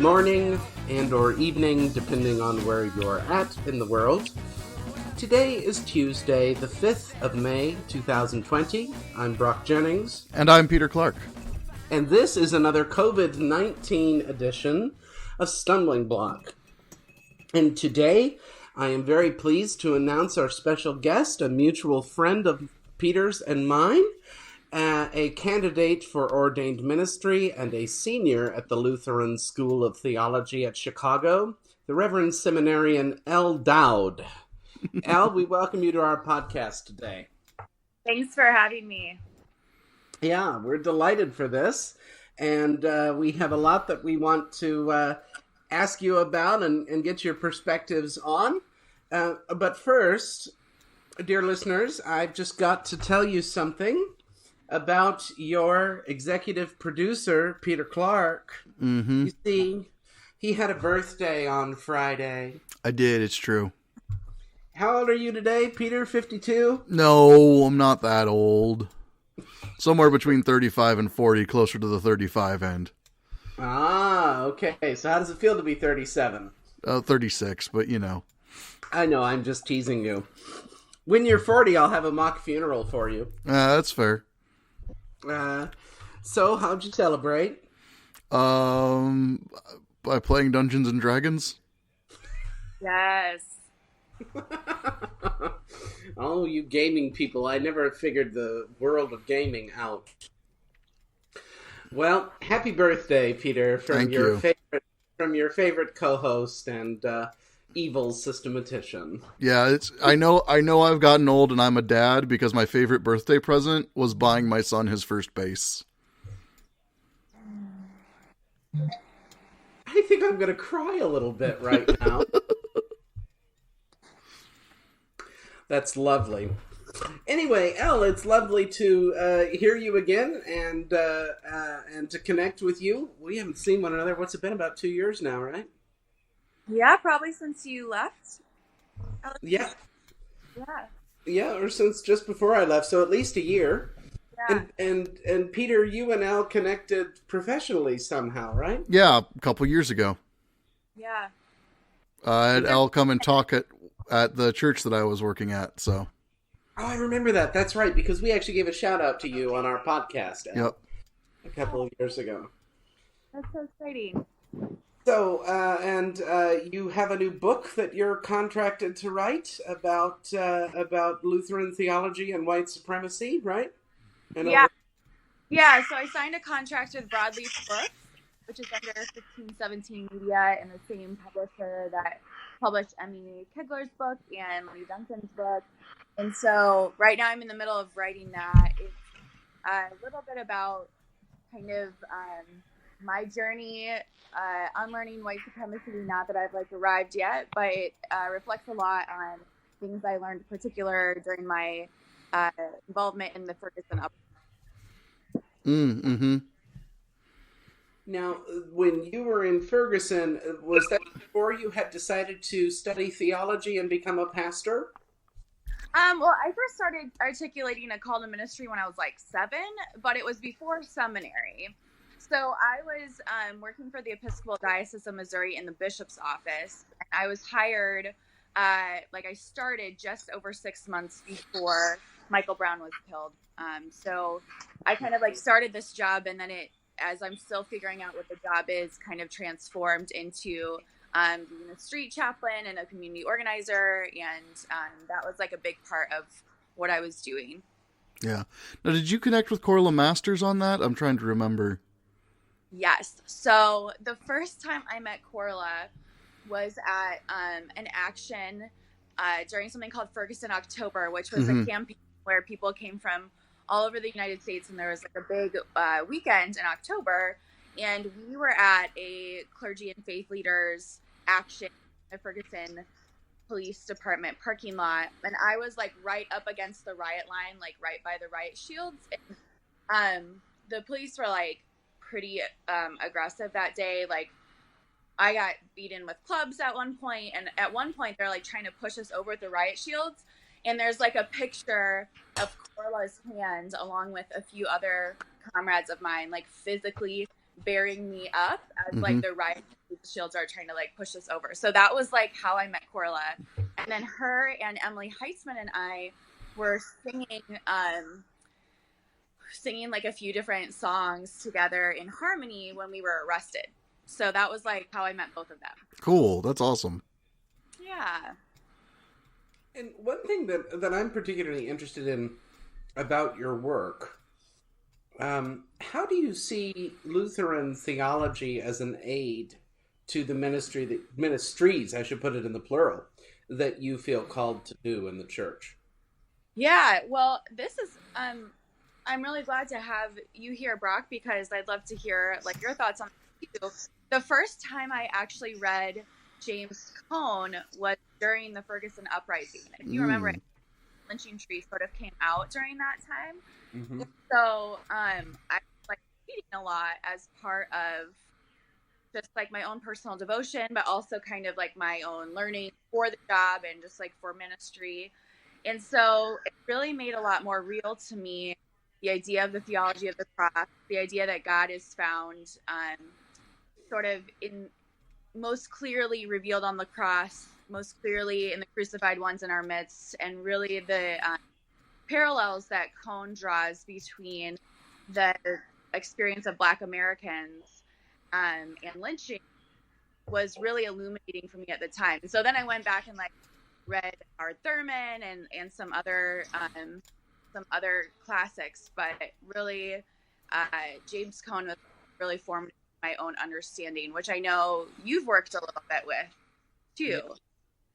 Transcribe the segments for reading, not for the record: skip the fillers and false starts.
morning and or evening, depending on where you're at in the world. Today is Tuesday, the 5th of May, 2020. I'm Brock Jennings. And I'm Peter Clark. And this is another COVID-19 edition of Stumbling Block. And today, I am very pleased to announce our special guest, a mutual friend of Peter's and mine, a candidate for ordained ministry and a senior at the Lutheran School of Theology at Chicago, the Reverend Seminarian Elle Dowd. Elle, we welcome you to our podcast today. Thanks for having me. Yeah, we're delighted for this, and we have a lot that we want to ask you about and get your perspectives on. But first, dear listeners, I've just got to tell you something about your executive producer, Peter Clark. Mm-hmm. You see, he had a birthday on Friday. I did, it's true. How old are you today, Peter? 52? No, I'm not that old. Somewhere between 35 and 40, closer to the 35 end. Ah, okay. So how does it feel to be 37? 36, but you know. I know, I'm just teasing you. When you're 40, I'll have a mock funeral for you. That's fair. So how'd you celebrate? By playing Dungeons and Dragons. Yes. Oh, you gaming people. I never figured the world of gaming out. Well, happy birthday, Peter, from your favorite co-host and evil systematician. Yeah, I know I've gotten old and I'm a dad because my favorite birthday present was buying my son his first base. I think I'm going to cry a little bit right now. That's lovely. Anyway, Elle, it's lovely to hear you again and to connect with you. We haven't seen one another. What's it been? About 2 years now, right? Yeah, probably since you left. Yeah. Yeah. Yeah, or since just before I left, so at least a year. Yeah. And Peter, you and Elle connected professionally somehow, right? Yeah, a couple years ago. Yeah. I had Elle come and talk at the church that I was working at, so. Oh, I remember that. That's right, because we actually gave a shout out to you on our podcast Yep. a couple of years ago. That's so exciting. So, you have a new book that you're contracted to write about Lutheran theology and white supremacy, right? Yeah. Yeah, so I signed a contract with Broadleaf Books, which is under 1617 Media and the same publisher that published Emmy Kegler's book and Lee Duncan's book. And so right now I'm in the middle of writing that. It's a little bit about kind of my journey unlearning white supremacy, not that I've arrived yet, but it reflects a lot on things I learned in particular during my involvement in the Ferguson uprising. Mm-hmm. Now, when you were in Ferguson, was that before you had decided to study theology and become a pastor? Well, I first started articulating a call to ministry when I was 7, but it was before seminary. So I was working for the Episcopal Diocese of Missouri in the bishop's office. And I was hired, I started just over 6 months before Michael Brown was killed. So I kind of started this job, and then as I'm still figuring out what the job is, kind of transformed into being a street chaplain and a community organizer. And that was a big part of what I was doing. Yeah. Now, did you connect with Corla Masters on that? I'm trying to remember. Yes. So the first time I met Corla was at an action during something called Ferguson October, which was a campaign where people came from all over the United States, and there was a big weekend in October, and we were at a clergy and faith leaders action at Ferguson Police Department parking lot, and I was right up against the riot line, right by the riot shields. And, the police were pretty aggressive that day. I got beaten with clubs at one point, and at one point they're trying to push us over the riot shields, and there's a picture of Corla's hand along with a few other comrades of mine, physically bearing me up as the riot the shields are trying to like push us over. So that was like how I met Corla. And then her and Emily Heitzman and I were singing like a few different songs together in harmony when we were arrested. So that was like how I met both of them. Cool. That's awesome. Yeah. And one thing that I'm particularly interested in about your work, how do you see Lutheran theology as an aid to the ministries, I should put it in the plural, that you feel called to do in the church? Yeah, well, this is I'm really glad to have you here, Brock, because I'd love to hear like your thoughts on it too. The first time I actually read James Cone was during the Ferguson uprising. If you remember, lynching tree sort of came out during that time. Mm-hmm. So I was like reading a lot as part of just like my own personal devotion, but also kind of like my own learning for the job and just like for ministry. And so it really made a lot more real to me the idea of the theology of the cross, the idea that God is found sort of in most clearly revealed on the cross, most clearly in the crucified ones in our midst, and really the parallels that Cone draws between the experience of Black Americans and lynching was really illuminating for me at the time. And so then I went back and like read R. Thurman and some other classics, but really James Cone was really formative in my own understanding, which I know you've worked a little bit with too.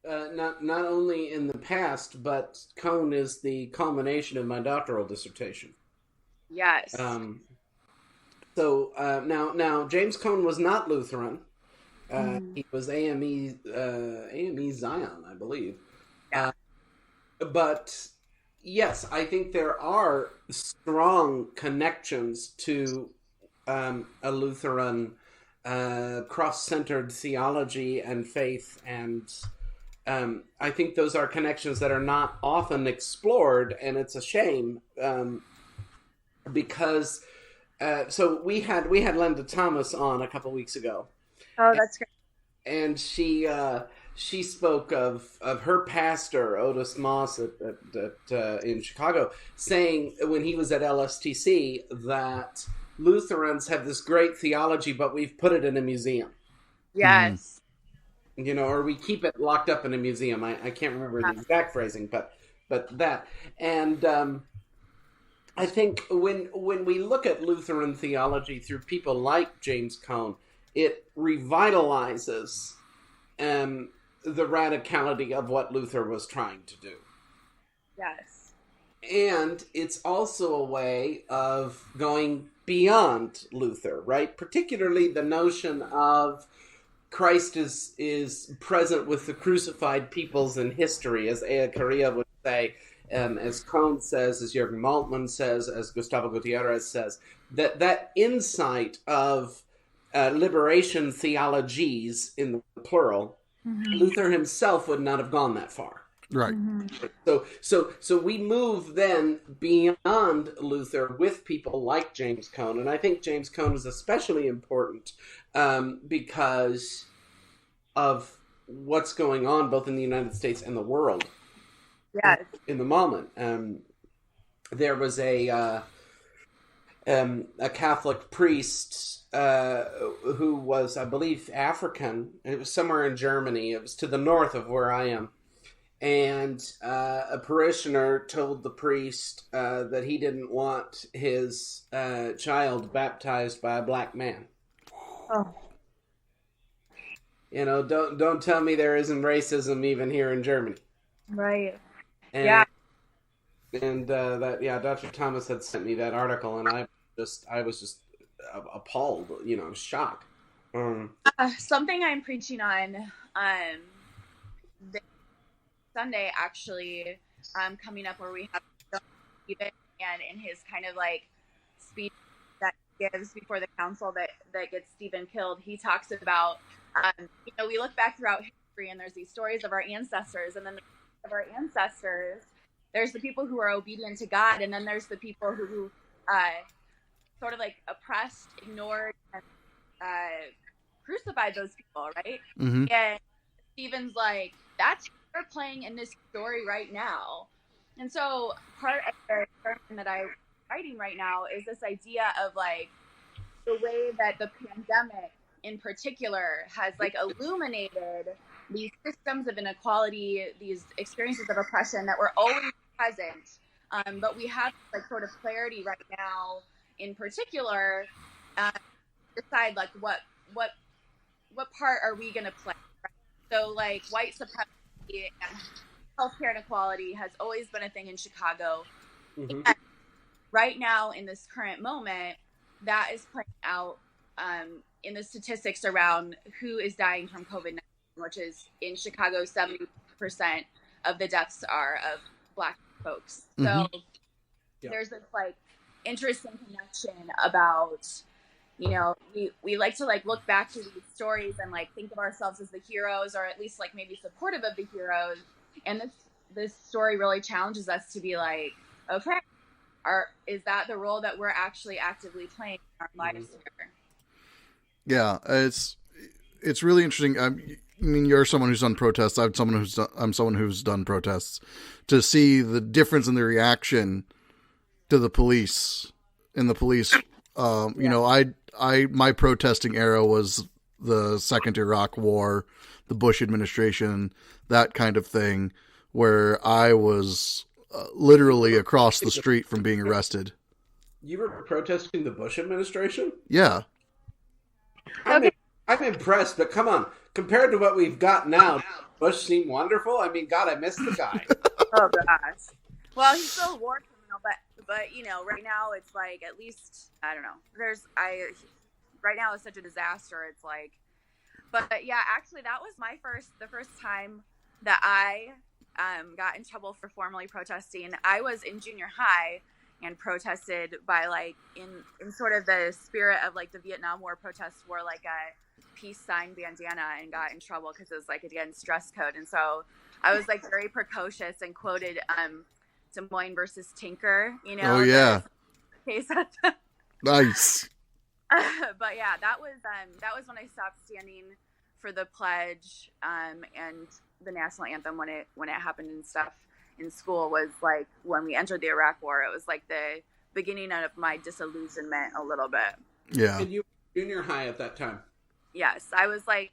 Not only in the past, but Cone is the culmination of my doctoral dissertation. Yes. So now James Cone was not Lutheran. He was AME Zion, I believe. Yeah. But yes, I think there are strong connections to a Lutheran cross-centered theology and faith, and I think those are connections that are not often explored, and it's a shame because so we had Linda Thomas on a couple weeks ago. Oh, that's great. And she spoke of her pastor Otis Moss in Chicago saying when he was at LSTC that Lutherans have this great theology, but we've put it in a museum. Yes. You know, or we keep it locked up in a museum. I can't remember the exact phrasing, but that. And I think when we look at Lutheran theology through people like James Cone, it revitalizes the radicality of what Luther was trying to do. Yes. And it's also a way of going beyond Luther, right? Particularly the notion of Christ is present with the crucified peoples in history, as Ea Correa would say, as Cone says, as Jürgen Moltmann says, as Gustavo Gutierrez says, that insight of liberation theologies, in the plural, Luther himself would not have gone that far. Right. So we move then beyond Luther with people like James Cone, and I think James Cone is especially important because of what's going on both in the United States and the world. Yes. In the moment, there was a Catholic priest who was, I believe, African. It was somewhere in Germany. It was to the north of where I am. And a parishioner told the priest that he didn't want his child baptized by a black man. Oh. You know, don't tell me there isn't racism even here in Germany. Right. And, yeah. And Dr. Thomas had sent me that article, and I was just appalled, you know, shocked. Something I'm preaching on this Sunday, actually, coming up, where we have Stephen, and in his kind of like speech that he gives before the council that gets Stephen killed, he talks about, you know, we look back throughout history and there's these stories of our ancestors, and then of our ancestors, there's the people who are obedient to God, and then there's the people who sort of like oppressed, ignored, and crucified those people, right? Mm-hmm. And Stephen's like, that's who they're playing in this story right now. And so part of the sermon that I'm writing right now is this idea of like the way that the pandemic in particular has like illuminated these systems of inequality, these experiences of oppression that were always present. But we have like sort of clarity right now in particular, decide like what part are we going to play, right? So like white supremacy and healthcare inequality has always been a thing in Chicago. Mm-hmm. And right now in this current moment, that is playing out in the statistics around who is dying from COVID-19, which is in Chicago, 70% of the deaths are of Black folks. So there's this like interesting connection about, you know, we like to like look back to these stories and like think of ourselves as the heroes, or at least like maybe supportive of the heroes. And this story really challenges us to be like, okay, is that the role that we're actually actively playing in our lives here? Yeah, it's really interesting. I mean, you're someone who's done protests. I'm someone who's done protests. To see the difference in the reaction to the police, you know, my protesting era was the second Iraq War, the Bush administration, that kind of thing, where I was literally across the street from being arrested. You were protesting the Bush administration? Yeah. Okay. I'm impressed, but come on. Compared to what we've got now, Bush seemed wonderful. I mean, God, I miss the guy. Oh, gosh. Well, he's still a war criminal, but you know, right now it's like, at least, I don't know. Right now it's such a disaster. It's like, but yeah, actually that was the first time that I got in trouble for formally protesting. I was in junior high and protested by like in sort of the spirit of like the Vietnam War protests, wore like a peace sign bandana and got in trouble because it was like against dress code. And so I was like very precocious and quoted Des Moines versus Tinker, you know. Oh yeah. Case. Nice. But yeah, that was when I stopped standing for the pledge and the national anthem when it happened and stuff in school, was like when we entered the Iraq War. It was like the beginning of my disillusionment a little bit. Yeah. And you were junior high at that time? Yes, I was like,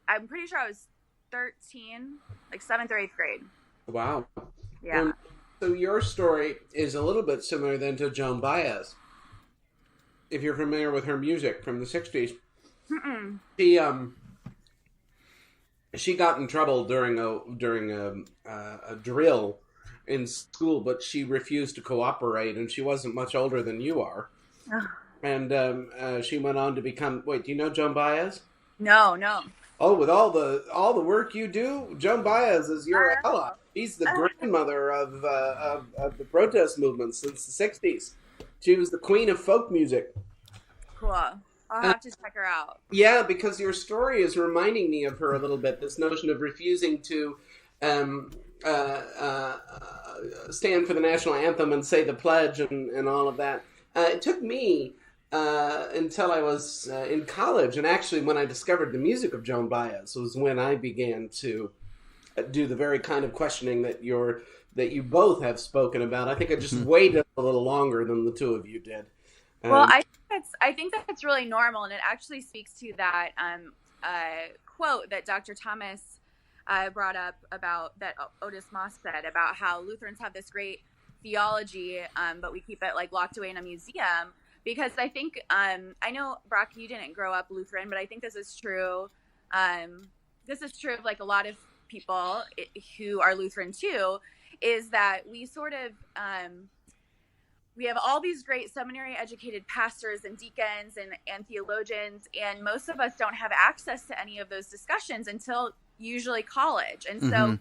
I'm pretty sure I was 13, like 7th or 8th grade. Wow. Yeah. So your story is a little bit similar then to Joan Baez. If you're familiar with her music from the 60s. Mm-mm. She got in trouble during a drill in school, but she refused to cooperate, and she wasn't much older than you are. And she went on to become. Wait, do you know Joan Baez? No. Oh, with all the work you do, Joan Baez is your ally. She's the grandmother of the protest movement since the 60s. She was the queen of folk music. Cool. I'll have to check her out. Yeah, because your story is reminding me of her a little bit. This notion of refusing to stand for the national anthem and say the pledge and all of that. It took me until I was in college, and actually when I discovered the music of Joan Baez was when I began to do the very kind of questioning that you both have spoken about. I think I just waited a little longer than the two of you did. Well, I think that's really normal, and it actually speaks to that quote that Dr. Thomas brought up about, that Otis Moss said, about how Lutherans have this great theology, but we keep it like locked away in a museum. Because I think, I know, Brock, you didn't grow up Lutheran, but I think this is true. This is true of like a lot of people who are Lutheran too, is that we sort of, we have all these great seminary educated pastors and deacons and theologians, and most of us don't have access to any of those discussions until usually college. And so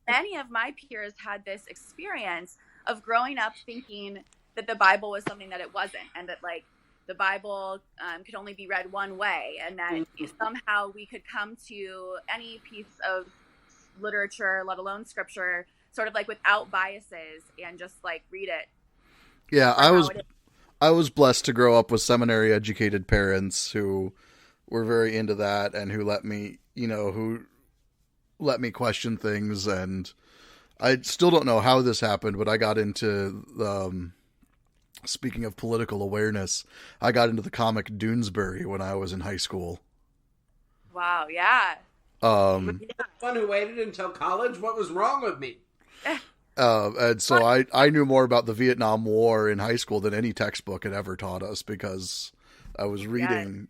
many of my peers had this experience of growing up thinking that the Bible was something that it wasn't, and that like the Bible could only be read one way, and that somehow we could come to any piece of literature, let alone scripture, sort of like without biases and just like read it. Yeah, I was blessed to grow up with seminary educated parents who were very into that and who let me, question things. And I still don't know how this happened, but I got into speaking of political awareness, I got into the comic Doonesbury when I was in high school. Wow, yeah. You're the one who waited until college? What was wrong with me? And so I knew more about the Vietnam War in high school than any textbook had ever taught us, because I was reading,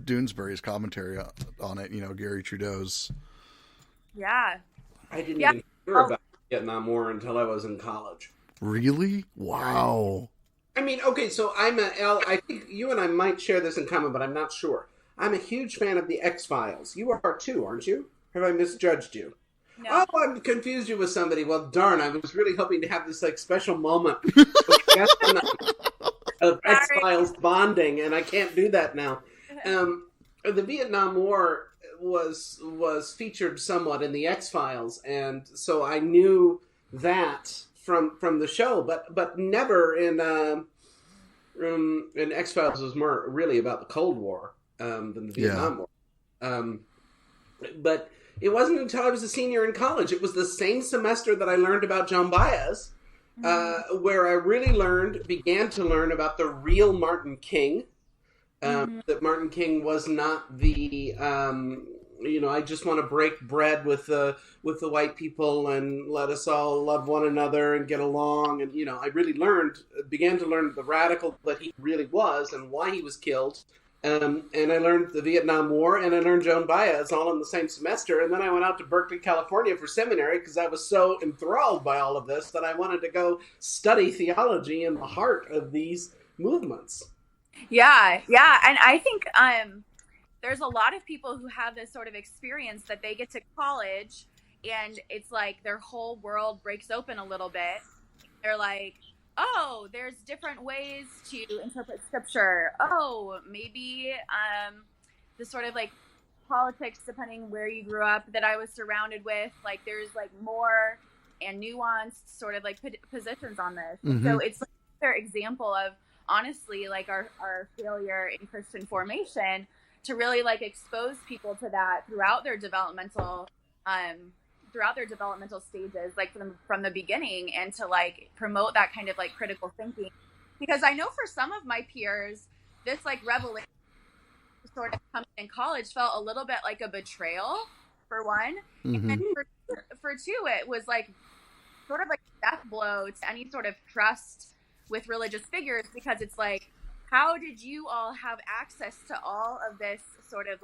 Doonesbury's commentary on it, Gary Trudeau's. Yeah. I didn't even hear about the Vietnam War until I was in college. Really? Wow. I mean, okay, so I think you and I might share this in common, but I'm not sure. I'm a huge fan of the X-Files. You are too, aren't you? Have I misjudged you? No. Oh, I've confused you with somebody. Well, darn, I was really hoping to have this special moment of X-Files bonding, and I can't do that now. The Vietnam War was featured somewhat in the X-Files, and so I knew that from the show, but never in X-Files was more really about the Cold War than the Vietnam War. But it wasn't until I was a senior in college. It was the same semester that I learned about Joan Baez, where I really began to learn about the real Martin King. That Martin King was not the, I just want to break bread with the white people and let us all love one another and get along. And, I really began to learn the radical that he really was and why he was killed. And I learned the Vietnam War, and I learned Joan Baez all in the same semester. And then I went out to Berkeley, California for seminary because I was so enthralled by all of this that I wanted to go study theology in the heart of these movements. Yeah. And I think there's a lot of people who have this sort of experience that they get to college and it's like their whole world breaks open a little bit. They're like, oh, there's different ways to interpret scripture. Oh, maybe the sort of politics, depending where you grew up, that I was surrounded with, there's more and nuanced sort of positions on this. Mm-hmm. So it's another example of, honestly, our failure in Christian formation to really expose people to that throughout their developmental stages, from the beginning, and to promote that kind of critical thinking. Because I know for some of my peers, this revelation sort of coming in college felt a little bit like a betrayal, for one, mm-hmm. and for two, it was sort of a death blow to any sort of trust with religious figures, because it's how did you all have access to all of this sort of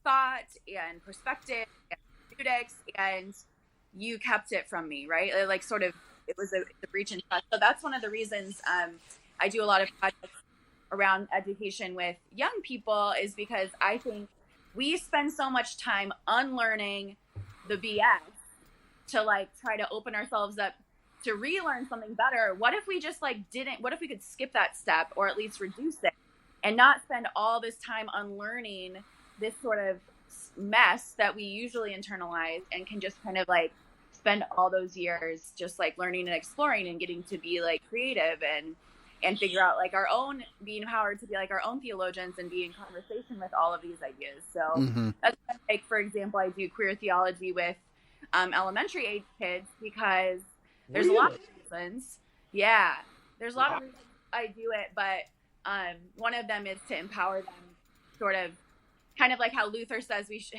thought and perspective and hermeneutics, and you kept it from me, right? It was a breach in trust. So that's one of the reasons I do a lot of projects around education with young people, is because I think we spend so much time unlearning the BS to try to open ourselves up to relearn something better. What if we just what if we could skip that step, or at least reduce it, and not spend all this time unlearning this sort of mess that we usually internalize, and can just kind of spend all those years just learning and exploring and getting to be creative and figure out our own, be empowered to be our own theologians and be in conversation with all of these ideas. So mm-hmm. That's for example, I do queer theology with elementary age kids, because there's a lot of reasons. Yeah, there's a lot of reasons I do it, but one of them is to empower them, sort of, kind of like how Luther says we should,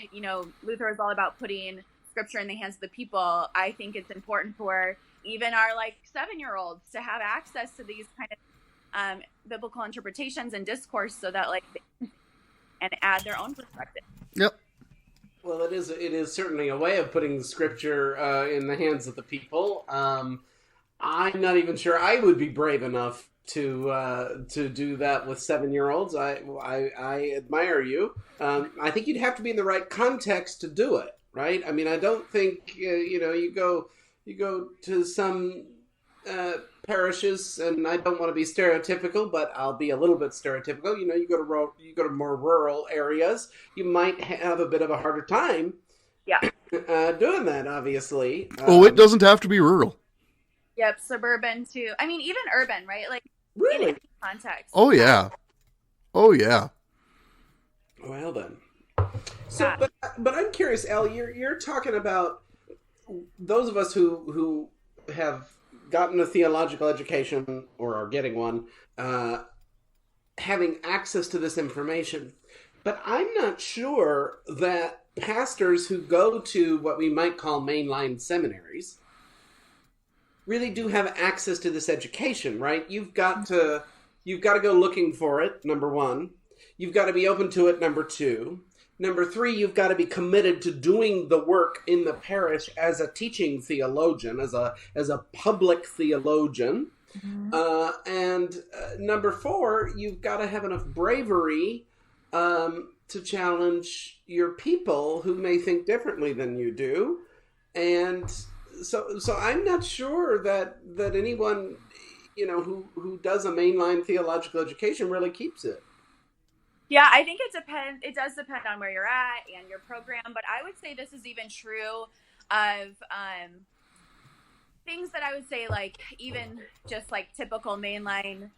Luther is all about putting scripture in the hands of the people. I think it's important for even our 7-year-olds to have access to these kind of biblical interpretations and discourse, so that and add their own perspective. Yep. Well, it is certainly a way of putting the scripture in the hands of the people. I'm not even sure I would be brave enough to do that with 7-year-olds. I admire you. I think you'd have to be in the right context to do it, right? I mean, I don't think you go to some parishes, and I don't want to be stereotypical, but I'll be a little bit stereotypical. You go to more rural areas, you might have a bit of a harder time. Yeah. Doing that, obviously. It doesn't have to be rural. Yep, suburban too. I mean, even urban, right? Really? In any context. Oh yeah. Well then. So, but I'm curious, Elle. You're talking about those of us who have gotten a theological education or are getting one, having access to this information. But I'm not sure that pastors who go to what we might call mainline seminaries really do have access to this education, right? You've got to go looking for it, number one. You've got to be open to it, number two. Number three, you've got to be committed to doing the work in the parish as a teaching theologian, as a public theologian. And number four, you've got to have enough bravery to challenge your people who may think differently than you do. And so I'm not sure that anyone, who does a mainline theological education really keeps it. Yeah, I think it depends. It does depend on where you're at and your program, but I would say this is even true of things that I would say, like, even just like typical mainline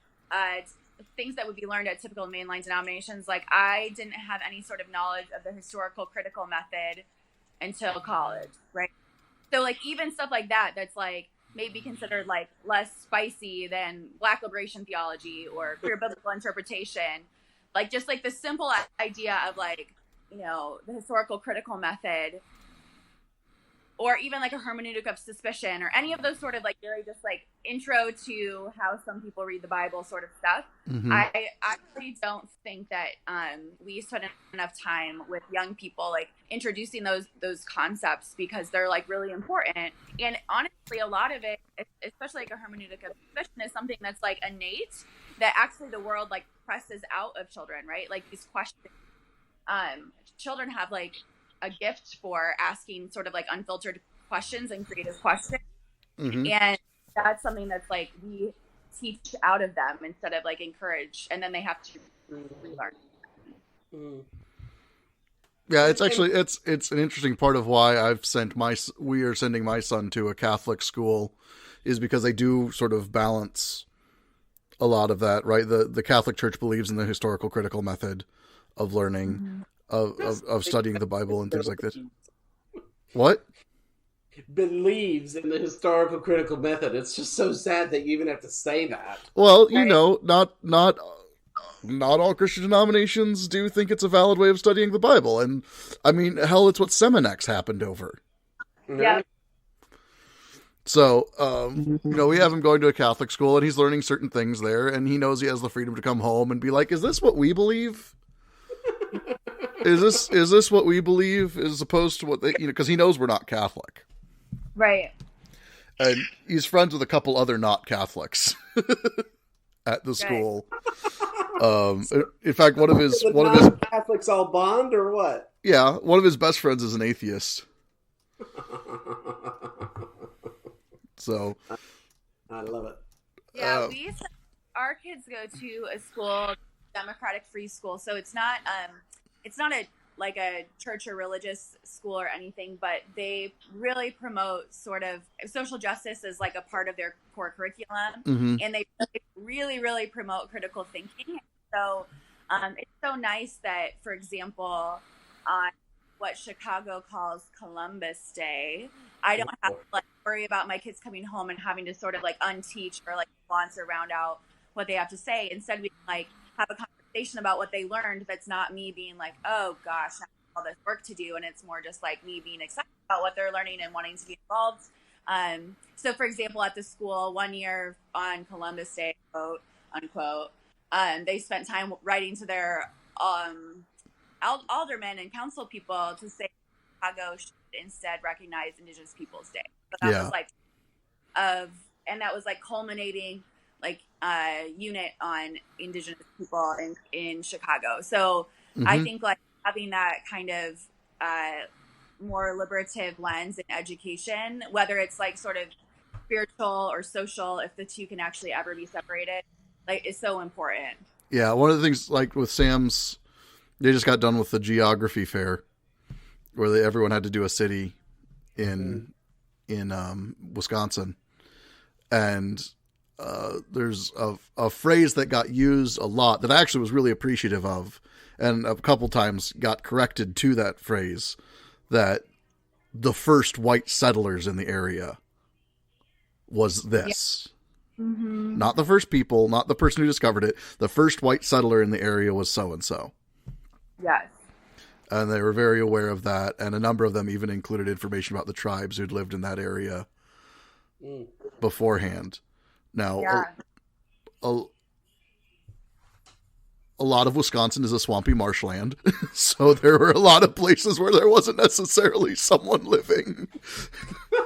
things that would be learned at typical mainline denominations. Like, I didn't have any sort of knowledge of the historical critical method until college, right? So, like, even stuff like that's like maybe considered like less spicy than Black liberation theology or queer biblical interpretation. Like, just like the simple idea of, like, the historical critical method, or even like a hermeneutic of suspicion, or any of those sort of like very just like intro to how some people read the Bible sort of stuff. I actually don't think that we spend enough time with young people like introducing those concepts, because they're like really important. And honestly, a lot of it, especially like a hermeneutic of suspicion, is something that's like innate, that actually the world like presses out of children, right? Like these questions, children have like a gift for asking sort of like unfiltered questions and creative questions. And that's something that's like we teach out of them instead of like encourage, and then they have to relearn. Yeah, it's actually it's an interesting part of why we are sending my son to a Catholic school, is because they do sort of balance a lot of that, right? The Catholic Church believes in the historical critical method of learning, of studying the Bible and things like that. What? Believes in the historical critical method. It's just so sad that you even have to say that. Well, not all Christian denominations do think it's a valid way of studying the Bible, and I mean, hell, it's what Seminex happened over. Yeah. So, we have him going to a Catholic school, and he's learning certain things there, and he knows he has the freedom to come home and be like, "Is this what we believe? Is this what we believe, as opposed to what they, because he knows we're not Catholic, right?" And he's friends with a couple other not Catholics at the school. In fact, one of his Catholics all bond, or what? Yeah, one of his best friends is an atheist. So, I love it. Yeah, our kids go to a school, democratic free school, so it's not a church or religious school or anything, but they really promote sort of social justice as like a part of their core curriculum, and they really, really promote critical thinking. So it's so nice that, for example, on what Chicago calls Columbus Day, I don't have to like worry about my kids coming home and having to sort of like unteach or like nuance or round out what they have to say. Instead, we can like have a conversation about what they learned. That's not me being like, oh gosh, I have all this work to do, and it's more just like me being excited about what they're learning and wanting to be involved. So, for example, at the school, one year on Columbus Day, quote unquote, they spent time writing to their aldermen and council people to say Chicago should instead recognize Indigenous Peoples Day. So that was like and that was like culminating like unit on Indigenous people in Chicago. So I think like having that kind of more liberative lens in education, whether it's like sort of spiritual or social, if the two can actually ever be separated, like, is so important. Yeah, one of the things like with Sam's, they just got done with the geography fair, where everyone had to do a city in Wisconsin, and there's a phrase that got used a lot that I actually was really appreciative of, and a couple times got corrected to that phrase that the first white settlers in the area was this. Yeah. Mm-hmm. Not the first people, not the person who discovered it. The first white settler in the area was so-and-so. Yes. And they were very aware of that, and a number of them even included information about the tribes who'd lived in that area beforehand. Now, Yeah. a lot of Wisconsin is a swampy marshland, so there were a lot of places where there wasn't necessarily someone living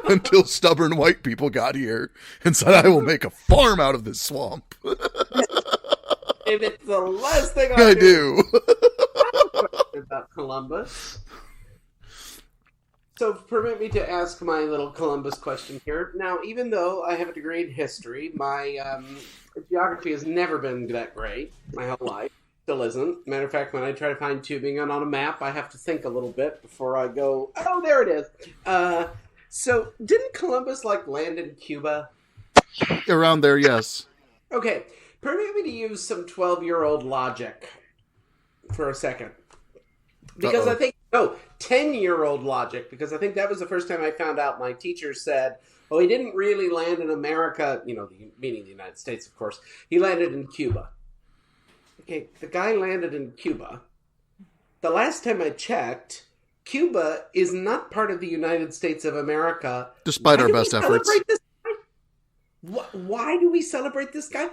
until stubborn white people got here and said, I will make a farm out of this swamp. If it's the last thing I do. About Columbus. So permit me to ask my little Columbus question here. Now, even though I have a degree in history, my geography has never been that great my whole life. Still isn't. Matter of fact, when I try to find tubing on a map, I have to think a little bit before I go, oh, there it is. So didn't Columbus, land in Cuba? Around there, yes. Okay. Permit me to use some 12-year-old logic for a second. Because 10-year-old logic, because I think that was the first time I found out my teacher said, oh, he didn't really land in America, meaning the United States, of course. He landed in Cuba. Okay, the guy landed in Cuba. The last time I checked, Cuba is not part of the United States of America. Despite our best efforts. Why do we celebrate this guy?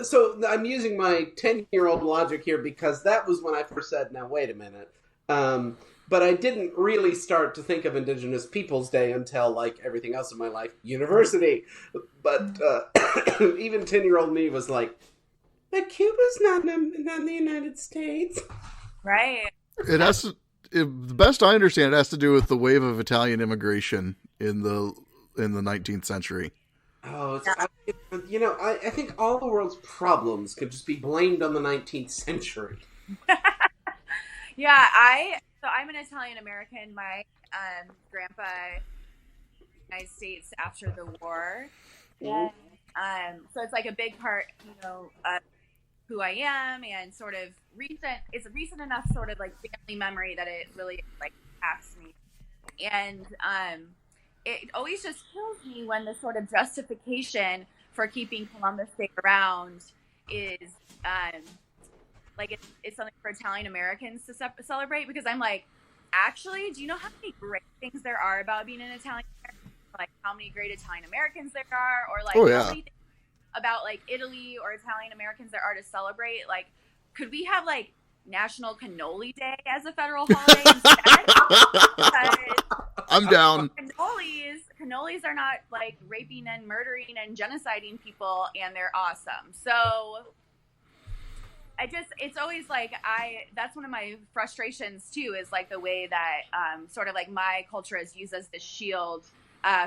So I'm using my 10-year-old logic here because that was when I first said, now wait a minute. But I didn't really start to think of Indigenous Peoples Day until, everything else in my life, university. But even 10-year-old me was like, but Cuba's not in the United States. Right. It has to, the best I understand, it has to do with the wave of Italian immigration in the 19th century. Oh, I think all the world's problems could just be blamed on the 19th century. Yeah, I'm an Italian American. My grandpa United States after the war. Yeah. So it's a big part, of who I am, and sort of it's a recent enough sort of family memory that it really impacts me. And it always just kills me when the sort of justification for keeping Columbus Day around is it's something for Italian Americans to celebrate, because I'm actually, do you know how many great things there are about being an Italian American? How many great Italian Americans there are, or how many things about Italy or Italian Americans there are to celebrate? Could we have National Cannoli Day as a federal holiday instead? I'm down. Cannolis are not raping and murdering and genociding people, and they're awesome. So it's always that's one of my frustrations too, is the way that sort of my culture is used as the shield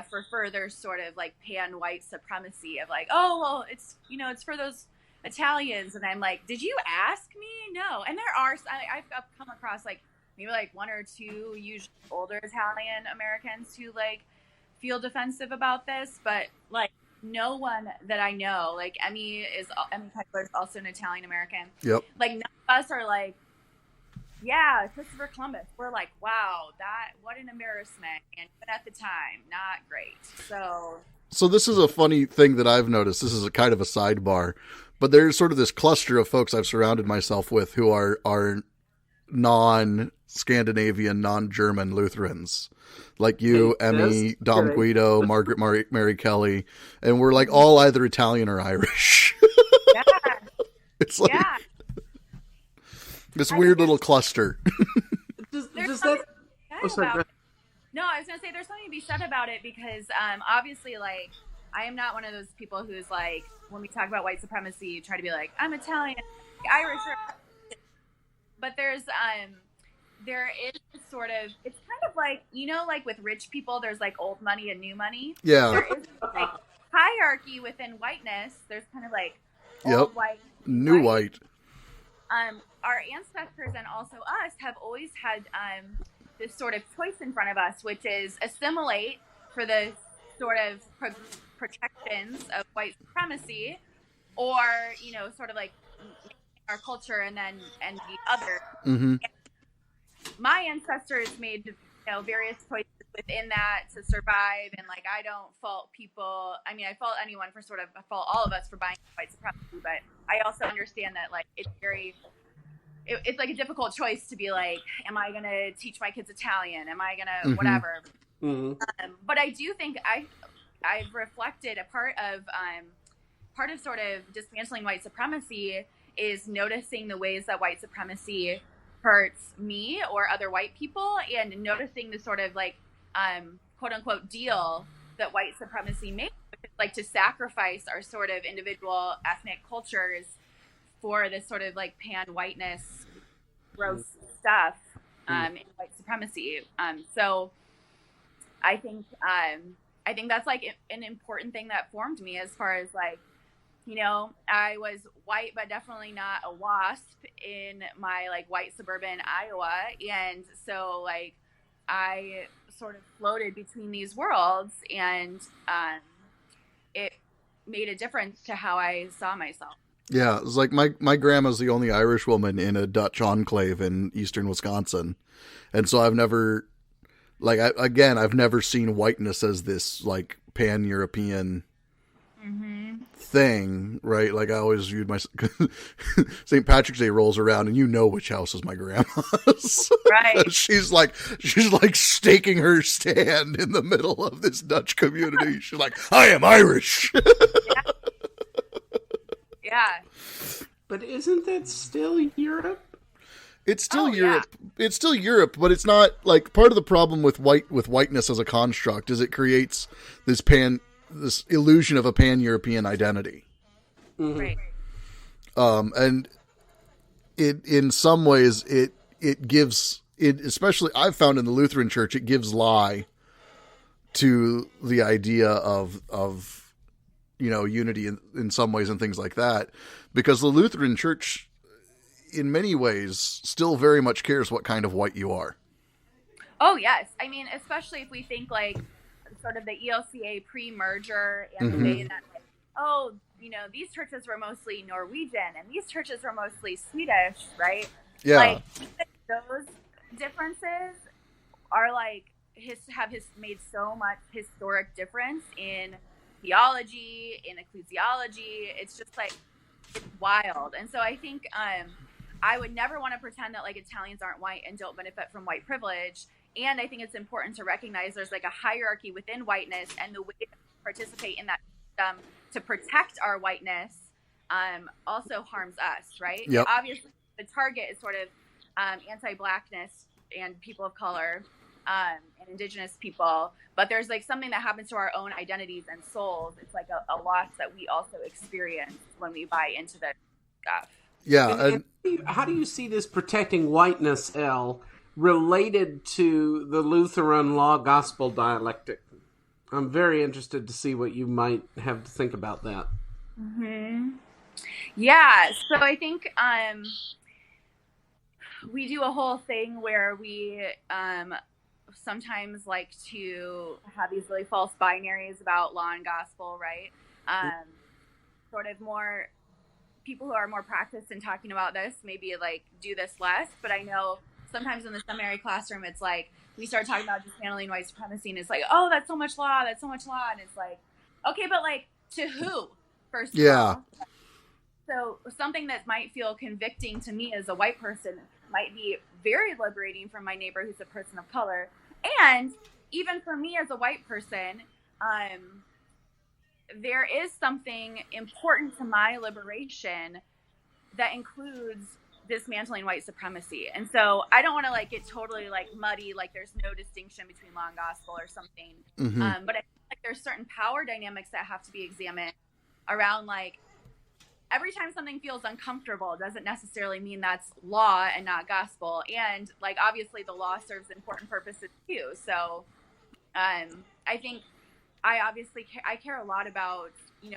for further sort of pan-white supremacy of oh, well, it's for those Italians. And I'm did you ask me? No. And there are, I've come across maybe one or two usually older Italian Americans who feel defensive about this, but no one that I know, Emmy Kessler is also an Italian American. Yep. None of us are yeah, Christopher Columbus. We're wow, what an embarrassment. And even at the time, not great. So this is a funny thing that I've noticed. This is a kind of a sidebar, but there's sort of this cluster of folks I've surrounded myself with who are non-Scandinavian, non-German Lutherans. Like you, Emmy, Dom Guido, Margaret Mary Kelly, and we're all either Italian or Irish. Yeah. It's this weird little cluster. Does there's that... No, I was going to say there's something to be said about it, because obviously, I am not one of those people who's when we talk about white supremacy, try to be I'm Italian, Irish, but there is sort of, it's kind of with rich people, there's old money and new money. Yeah. There is hierarchy within whiteness. There's kind of old white, new white. Our ancestors and also us have always had this sort of choice in front of us, which is assimilate for the sort of protections of white supremacy, or sort of our culture and the other. Mm-hmm. My ancestors made various choices within that to survive, and like I don't fault people. I mean, I fault anyone for I fault all of us for buying white supremacy, but I also understand that like it's like a difficult choice to be like, am I gonna teach my kids Italian? Am I gonna whatever? Mm-hmm. But I do think I've reflected a part of sort of dismantling white supremacy is noticing the ways that white supremacy hurts me or other white people, and noticing the sort of like quote unquote deal that white supremacy makes, like to sacrifice our sort of individual ethnic cultures for this sort of like pan whiteness gross stuff in white supremacy. So I think that's like an important thing that formed me as far as like, I was white, but definitely not a WASP in my like white suburban Iowa. And so like I sort of floated between these worlds, and it made a difference to how I saw myself. Yeah, it's like my grandma's the only Irish woman in a Dutch enclave in eastern Wisconsin. And so I've never, like, I've never seen whiteness as this like pan-European thing, right? Like I always viewed my St. Patrick's Day rolls around and which house is my grandma's. Right. she's like staking her stand in the middle of this Dutch community. She's like, I am Irish. Yeah. But isn't that still Europe? It's still Europe. Yeah. It's still Europe, but it's not like part of the problem with whiteness as a construct is it creates this illusion of a pan-European identity. Mm-hmm. Right. And it, in some ways, it gives it, especially I've found in the Lutheran Church, it gives lie to the idea of unity in some ways and things like that, because the Lutheran Church, in many ways, still very much cares what kind of white you are. Oh yes, I mean, especially if we think like sort of the ELCA pre-merger and the way that, these churches were mostly Norwegian and these churches were mostly Swedish, right? Yeah. Like those differences are like have made so much historic difference in theology, in ecclesiology. It's just like, it's wild. And so I think I would never want to pretend that like Italians aren't white and don't benefit from white privilege. And I think it's important to recognize there's like a hierarchy within whiteness, and the way that we participate in that system to protect our whiteness also harms us, right? Yep. Obviously, the target is sort of anti-Blackness and people of color and indigenous people, but there's like something that happens to our own identities and souls. It's like a loss that we also experience when we buy into that stuff. Yeah. How do you see this protecting whiteness, Elle, related to the Lutheran law gospel dialectic? I'm very interested to see what you might have to think about that. Mm-hmm. Yeah, so I think we do a whole thing where we sometimes like to have these really false binaries about law and gospel, right? Sort of more people who are more practiced in talking about this maybe like do this less, but I know sometimes in the seminary classroom it's like we start talking about dismantling white supremacy and it's like, oh, that's so much law, and it's like, okay, but like to who first? Yeah. So something that might feel convicting to me as a white person might be very liberating for my neighbor who's a person of color. And even for me as a white person, there is something important to my liberation that includes dismantling white supremacy. And so I don't want to like get totally like muddy, like there's no distinction between law and gospel or something. But I feel like there's certain power dynamics that have to be examined around like every time something feels uncomfortable doesn't necessarily mean that's law and not gospel. And like obviously the law serves important purposes too. So I think I care a lot about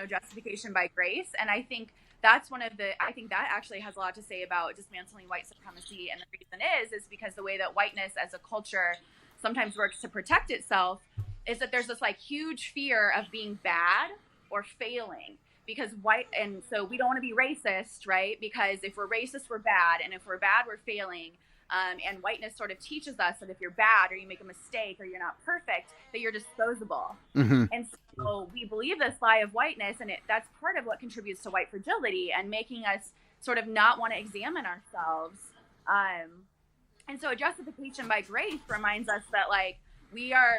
justification by grace, and I think that's I think that actually has a lot to say about dismantling white supremacy. And the reason is because the way that whiteness as a culture sometimes works to protect itself is that there's this like huge fear of being bad or failing, because and so we don't want to be racist, right? Because if we're racist, we're bad. And if we're bad, we're failing. And whiteness sort of teaches us that if you're bad or you make a mistake or you're not perfect, that you're disposable. Mm-hmm. And so we believe this lie of whiteness, and that's part of what contributes to white fragility and making us sort of not want to examine ourselves. And so justification by grace reminds us that, like, we are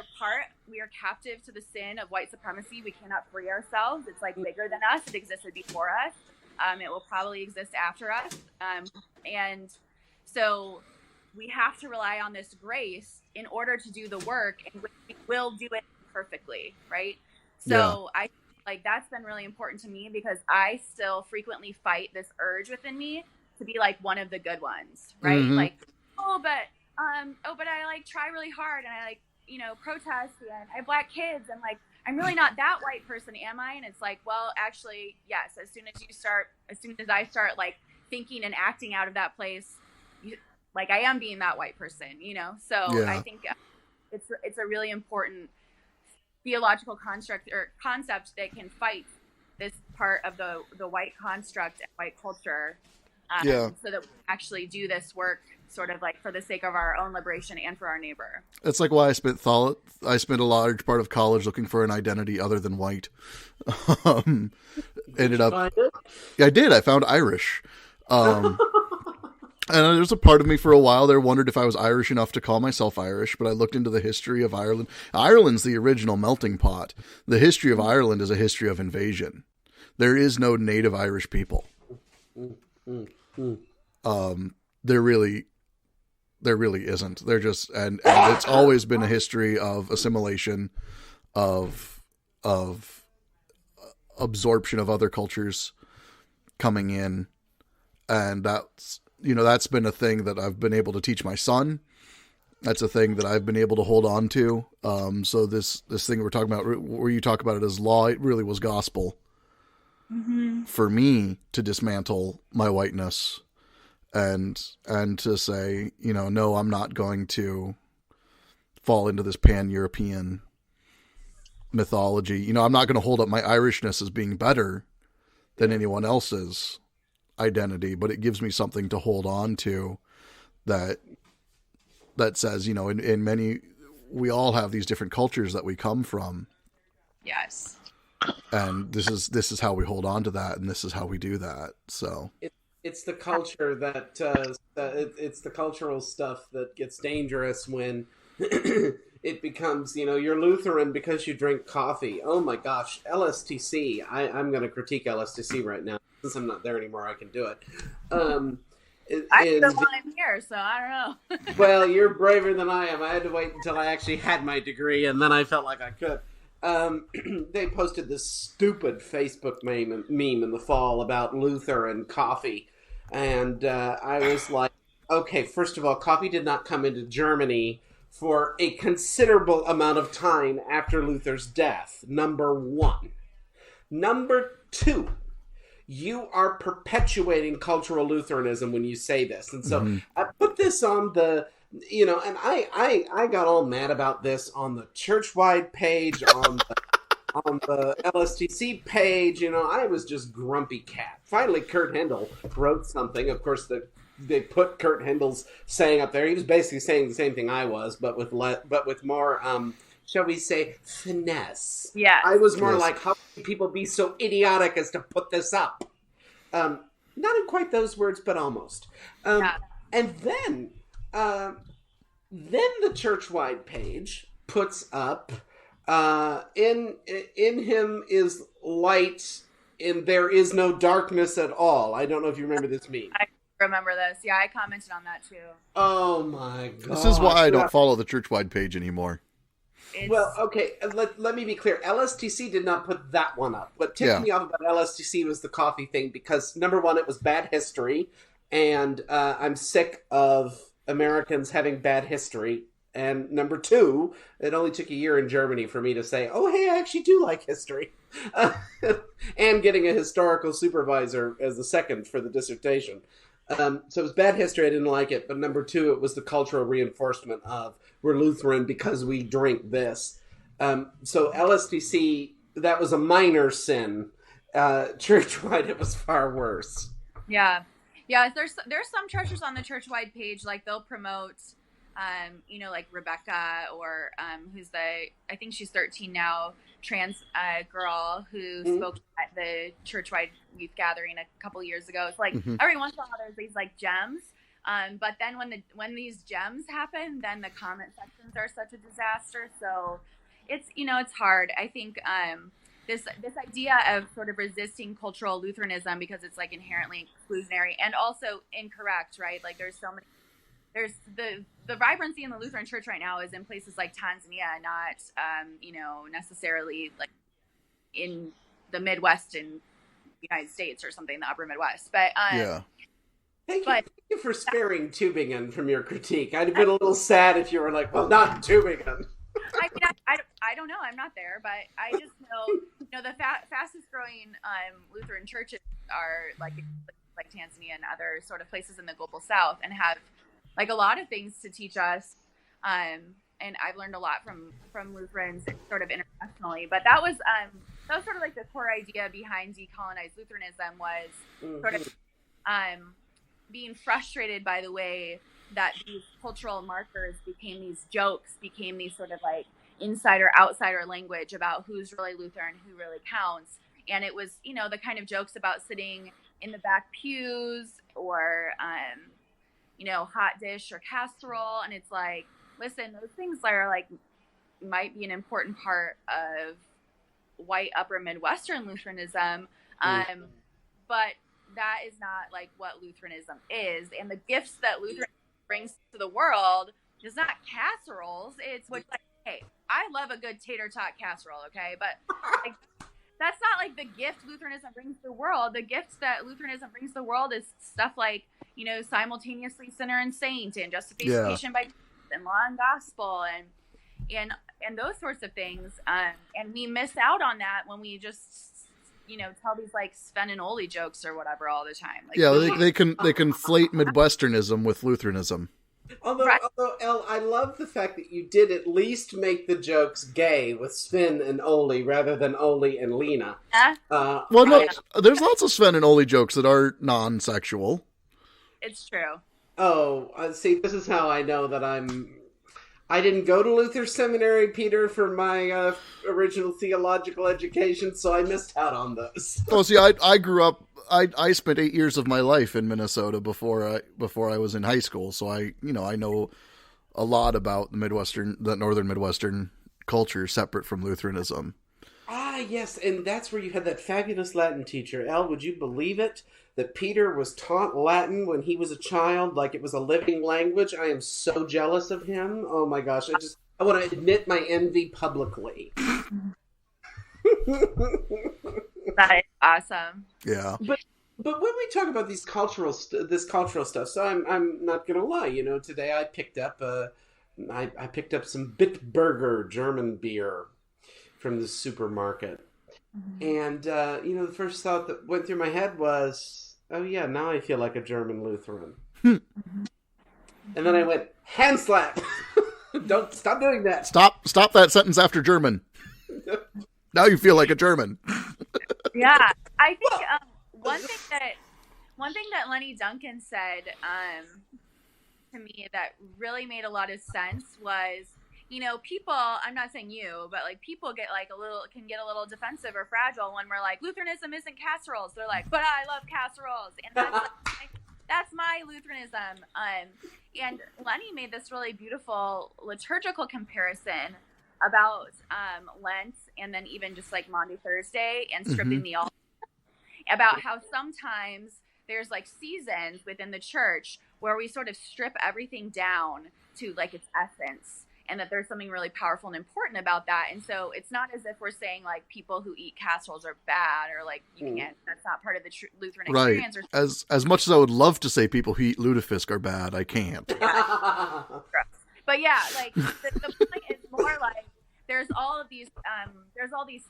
captive to the sin of white supremacy. We cannot free ourselves. It's like bigger than us. It existed before us. It will probably exist after us. And so we have to rely on this grace in order to do the work, and we will do it perfectly, right? So I like that's been really important to me, because I still frequently fight this urge within me to be like one of the good ones, right? Mm-hmm. Like, but I like try really hard, and I like, protest, and I have Black kids, and like I'm really not that white person, am I? And it's like, well, actually, yes. As soon as I start like thinking and acting out of that place, like I am being that white person, So I think it's a really important theological construct or concept that can fight this part of the white construct and white culture, so that we actually do this work sort of like for the sake of our own liberation and for our neighbor. That's like why I spent a large part of college looking for an identity other than white. Ended up, I did. I found Irish. And there's a part of me for a while there wondered if I was Irish enough to call myself Irish, but I looked into the history of Ireland. Ireland's the original melting pot. The history of Ireland is a history of invasion. There is no native Irish people. There really isn't. They're just, and it's always been a history of assimilation, of absorption of other cultures coming in. And that's been a thing that I've been able to teach my son. That's a thing that I've been able to hold on to. So this thing we're talking about, where you talk about it as law, it really was gospel for me to dismantle my whiteness and to say, no, I'm not going to fall into this pan-European mythology. I'm not going to hold up my Irishness as being better than anyone else's identity, but it gives me something to hold on to that says, in many, we all have these different cultures that we come from. Yes. And this is how we hold on to that, and this is how we do that. So it's the culture that it's the cultural stuff that gets dangerous when it becomes, you're Lutheran because you drink coffee. Oh my gosh, LSTC. I'm going to critique LSTC right now. Since I'm not there anymore, I can do it. I still want him here, so I don't know. Well, you're braver than I am. I had to wait until I actually had my degree, and then I felt like I could. They posted this stupid Facebook meme in the fall about Luther and coffee. And I was like, okay, first of all, coffee did not come into Germany for a considerable amount of time after Luther's death, number one. Number two, you are perpetuating cultural Lutheranism when you say this. And so I put this on the, and I got all mad about this on the church-wide page, on the LSTC page. I was just grumpy cat. Finally, Kurt Hendel wrote something. Of course, they put Kurt Hendel's saying up there. He was basically saying the same thing I was, but with more, shall we say, finesse. Yeah. I was more like, how can people be so idiotic as to put this up? Not in quite those words, but almost. And then the church-wide page puts up, in him is light, and there is no darkness at all. I don't know if you remember this meme. I remember this. Yeah, I commented on that too. Oh my god! This is why I don't follow the church-wide page anymore. Well, okay, let me be clear. LSTC did not put that one up. What tipped me off about LSTC was the coffee thing, because number one, it was bad history, and I'm sick of Americans having bad history. And number two, it only took a year in Germany for me to say, oh, hey, I actually do like history. And getting a historical supervisor as the second for the dissertation. So it was bad history, I didn't like it. But number two, it was the cultural reinforcement of we're Lutheran because we drink this. So LSTC, that was a minor sin. Churchwide, it was far worse. Yeah. There's some churches on the churchwide page, like they'll promote, like Rebecca or I think she's 13 now, trans girl who spoke at the churchwide youth gathering a couple years ago. It's like every once in a while there's these like gems, but then when these gems happen, then the comment sections are such a disaster. So it's hard. I think this idea of sort of resisting cultural Lutheranism because it's like inherently exclusionary and also incorrect, right? Like there's the vibrancy in the Lutheran Church right now is in places like Tanzania, not necessarily like in the Midwest in the United States or something, the upper Midwest. But Thank you for sparing Tübingen from your critique. I'd have been a little sad if you were like, well, not Tübingen. I mean, I don't know. I'm not there, but I just know, the fastest growing Lutheran churches are like Tanzania and other sort of places in the global South, and have like a lot of things to teach us. And I've learned a lot from Lutherans sort of internationally. But that was sort of like the core idea behind decolonized Lutheranism, was sort of being frustrated by the way that these cultural markers became these jokes, became these sort of like insider outsider language about who's really Lutheran, who really counts. And it was, the kind of jokes about sitting in the back pews or, hot dish or casserole. And it's like, listen, those things are like, might be an important part of white upper Midwestern Lutheranism. But that is not like what Lutheranism is. And the gifts that Lutheranism brings to the world is not casseroles. It's like, hey, I love a good tater tot casserole, okay? But like, that's not like the gift Lutheranism brings to the world. The gift that Lutheranism brings to the world is stuff like, simultaneously sinner and saint, and justification by and law and gospel, and those sorts of things. And we miss out on that when we just tell these like Sven and Ole jokes or whatever all the time. Like, they conflate Midwesternism with Lutheranism. Although, Elle, I love the fact that you did at least make the jokes gay with Sven and Ole rather than Ole and Lena. There's lots of Sven and Ole jokes that are non-sexual. It's true. Oh, see, this is how I know that I didn't go to Luther Seminary, Peter, for my original theological education, so I missed out on those. Oh, see, I grew up. I spent 8 years of my life in Minnesota before I was in high school, so I know a lot about the northern Midwestern culture separate from Lutheranism. Ah, yes, and that's where you had that fabulous Latin teacher. Elle, would you believe it? That Peter was taught Latin when he was a child, like it was a living language. I am so jealous of him. Oh my gosh, I want to admit my envy publicly. That is awesome. Yeah. But when we talk about this cultural stuff, so I'm not gonna lie. Today I picked up some Bitburger German beer from the supermarket, and the first thought that went through my head was, oh yeah, now I feel like a German Lutheran. And then I went, hand slap. Don't stop doing that. Stop that sentence after German. Now you feel like a German. Yeah, I think one thing that Lenny Duncan said to me that really made a lot of sense was, people, I'm not saying you, but like people can get a little defensive or fragile when we're like, Lutheranism isn't casseroles. They're like, but I love casseroles, and that's my Lutheranism. And Lenny made this really beautiful liturgical comparison about Lent, and then even just like Maundy Thursday and stripping the altar, about how sometimes there's like seasons within the church where we sort of strip everything down to like its essence, and that there's something really powerful and important about that. And so it's not as if we're saying like people who eat casseroles are bad, or like you can't, that's not part of the Lutheran experience. Right. As much as I would love to say people who eat lutefisk are bad, I can't. Yeah. But yeah, like the point is more like there's all these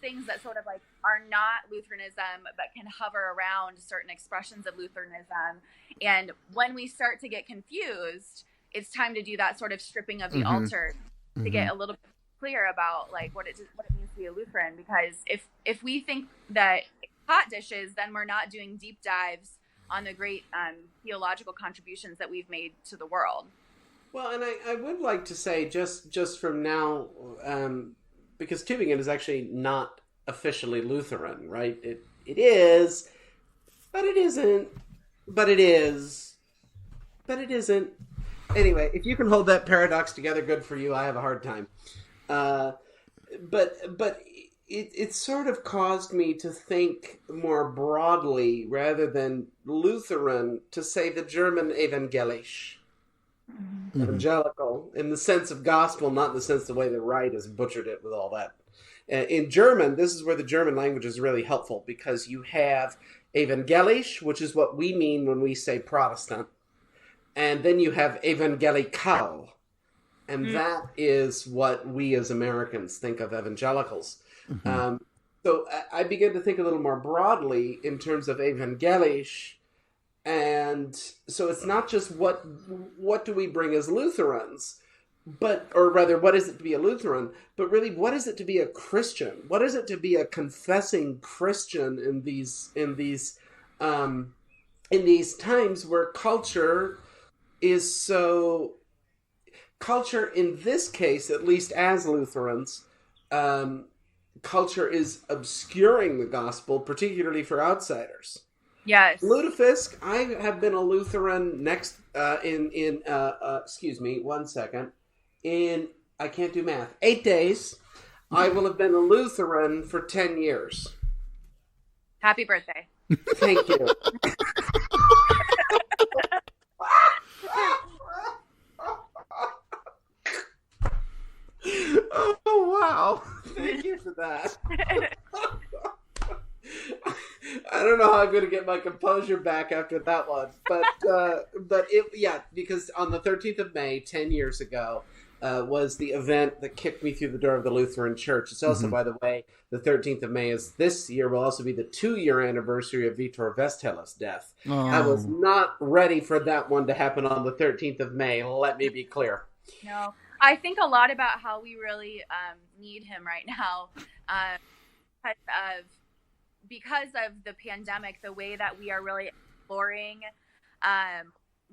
things that sort of like are not Lutheranism, but can hover around certain expressions of Lutheranism. And when we start to get confused, it's time to do that sort of stripping of the altar to get a little bit clear about like what it means to be a Lutheran. Because if we think that hot dishes, then we're not doing deep dives on the great theological contributions that we've made to the world. Well, and I would like to say just from now, because Tübingen is actually not officially Lutheran, right? It is, but it isn't, but it is, but it isn't. Anyway, if you can hold that paradox together, good for you. I have a hard time. But it sort of caused me to think more broadly, rather than Lutheran, to say the German evangelisch. Mm-hmm. Evangelical, in the sense of gospel, not in the sense the way the right has butchered it with all that. In German, this is where the German language is really helpful, because you have evangelisch, which is what we mean when we say Protestant, and then you have evangelical, and that is what we as Americans think of evangelicals. Mm-hmm. So I began to think a little more broadly in terms of evangelisch. And so it's not just what do we bring as Lutherans, or rather, what is it to be a Lutheran? But really, what is it to be a Christian? What is it to be a confessing Christian in these times where culture is so? Culture, in this case, at least as Lutherans, culture is obscuring the gospel, particularly for outsiders. Yes. Lutefisk, I have been a Lutheran excuse me, 1 second. I can't do math. 8 days. I will have been a Lutheran for 10 years. Happy birthday. Thank you. Oh, wow. Thank you for that. I don't know how I'm going to get my composure back after that one, because on the 13th of May, 10 years ago, was the event that kicked me through the door of the Lutheran Church. It's also, by the way, the 13th of May is this year will also be the 2-year anniversary of Vitor Vestel's death. Oh. I was not ready for that one to happen on the 13th of May. Let me be clear. No, I think a lot about how we really need him right now, because of the pandemic, the way that we are really exploring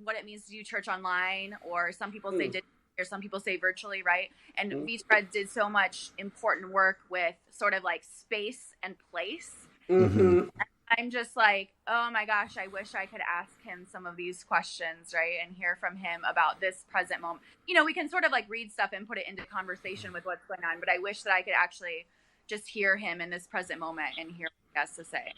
what it means to do church online, or some people say digital, or some people say virtually, right? And Vitor did so much important work with sort of like space and place. Mm-hmm. And I'm just like, oh my gosh, I wish I could ask him some of these questions, right? And hear from him about this present moment. You know, we can sort of like read stuff and put it into conversation with what's going on, but I wish that I could actually just hear him in this present moment and hear what he has to say.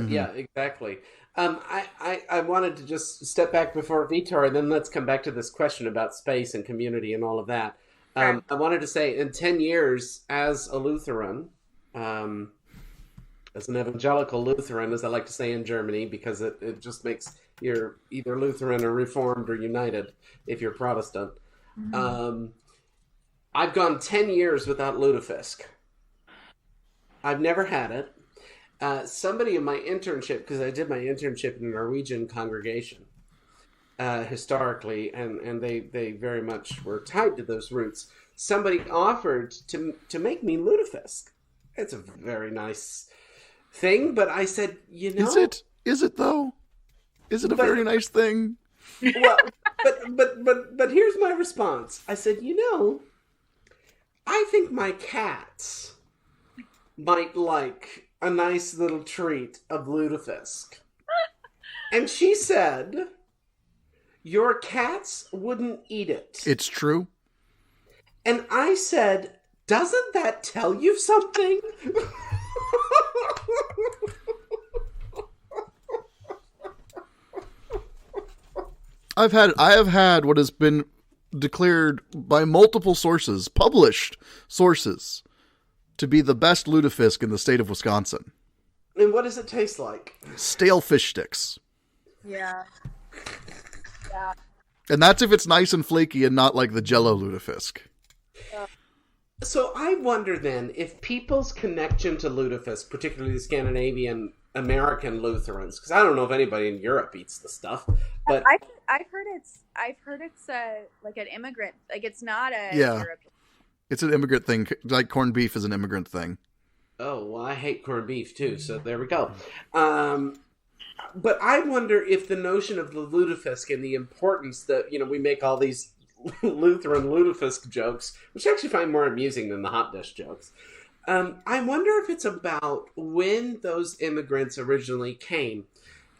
Yeah, exactly. I wanted to just step back before Vitor, and then let's come back to this question about space and community and all of that. Sure. I wanted to say, in 10 years as a Lutheran, as an evangelical Lutheran, as I like to say in Germany, because it just makes you're either Lutheran or Reformed or United if you're Protestant. Mm-hmm. I've gone 10 years without Lutefisk. I've never had it. Somebody in my internship, because I did my internship in a Norwegian congregation historically, and they very much were tied to those roots. Somebody offered to make me Lutefisk. It's a very nice thing, but I said, Is it? Is it though? Is it a very nice thing? Well, but here's my response. I said, I think my cats might like a nice little treat of Lutefisk. And she said, your cats wouldn't eat it. It's true. And I said, doesn't that tell you something? I have had what has been declared by multiple sources, published sources, to be the best lutefisk in the state of Wisconsin. And what does it taste like? Stale fish sticks. Yeah. And that's if it's nice and flaky and not like the Jell-O lutefisk. So I wonder then if people's connection to lutefisk, particularly the Scandinavian American Lutherans, because I don't know if anybody in Europe eats the stuff, but I've heard it's like an immigrant, like it's not a yeah. European. It's an immigrant thing, like corned beef is an immigrant thing. Oh, well, I hate corned beef too, so there we go. But I wonder if the notion of the lutefisk and the importance that, we make all these Lutheran lutefisk jokes, which I actually find more amusing than the hot dish jokes. I wonder if it's about when those immigrants originally came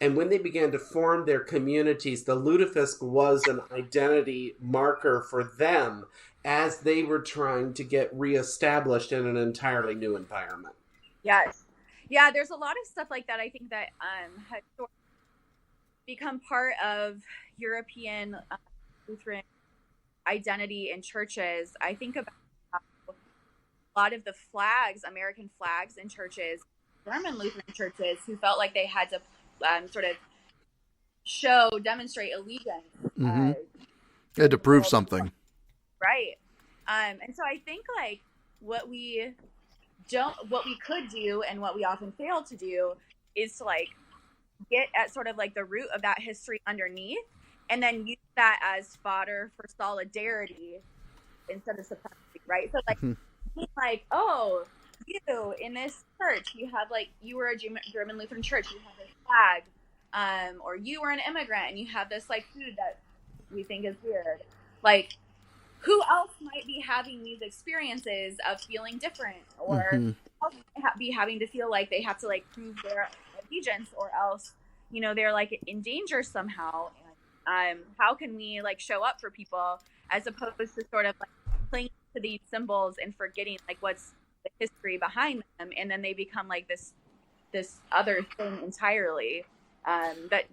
and when they began to form their communities, the lutefisk was an identity marker for them as they were trying to get reestablished in an entirely new environment. Yes. Yeah, there's a lot of stuff like that, I think, that has sort of become part of European Lutheran identity in churches. I think about a lot of the flags, American flags in churches, German Lutheran churches, who felt like they had to sort of demonstrate allegiance. Mm-hmm. Had to prove something. Right. And so I think like what we could do and what we often fail to do is to like get at sort of like the root of that history underneath and then use that as fodder for solidarity instead of supremacy, right? So like, oh, you in this church, you were a German Lutheran church, you have this flag, or you were an immigrant and you have this like food that we think is weird. Like, who else might be having these experiences of feeling different, or who else might be having to feel like they have to like prove their allegiance, or else, they're like in danger somehow. And how can we like show up for people as opposed to sort of like clinging to these symbols and forgetting like what's the history behind them, and then they become like this other thing entirely, that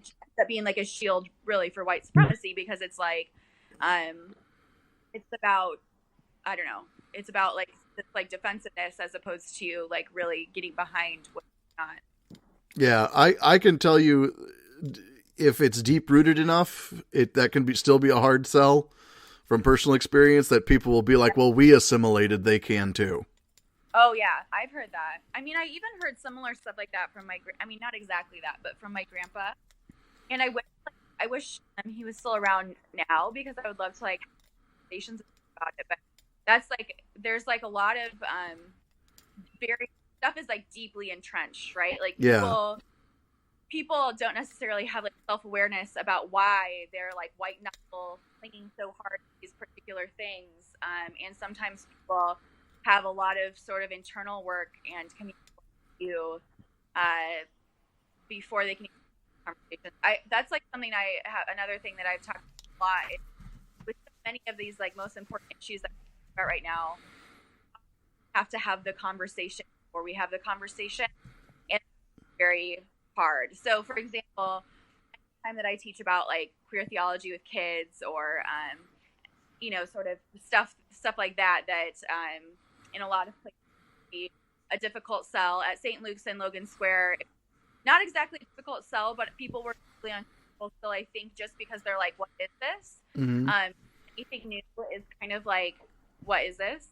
being like a shield really for white supremacy, because it's like it's about, I don't know, it's about like this like defensiveness as opposed to like really getting behind what's not. Yeah, I can tell you, if it's deep rooted enough, that can still be a hard sell from personal experience, that people will be like, well, we assimilated, they can too. Oh yeah, I've heard that. I mean, I even heard similar stuff like that from not exactly that, but from my grandpa. And I wish he was still around now, because I would love to like conversations about it. But that's like, there's like a lot of very stuff is like deeply entrenched, right? Like people don't necessarily have like self-awareness about why they're like white knuckle clinging so hard to these particular things, and sometimes people have a lot of sort of internal work and communication before they can conversations. That's like something I have, another thing that I've talked a lot is, with so many of these like most important issues that we're talking about right now, have to have the conversation, or we have the conversation, and it's very hard. So for example, time that I teach about like queer theology with kids, or sort of stuff like that in a lot of places be a difficult sell. At St. Luke's in Logan Square, not exactly a difficult sell, but people were really uncomfortable still, I think, just because they're like, what is this? Anything new is kind of like, what is this?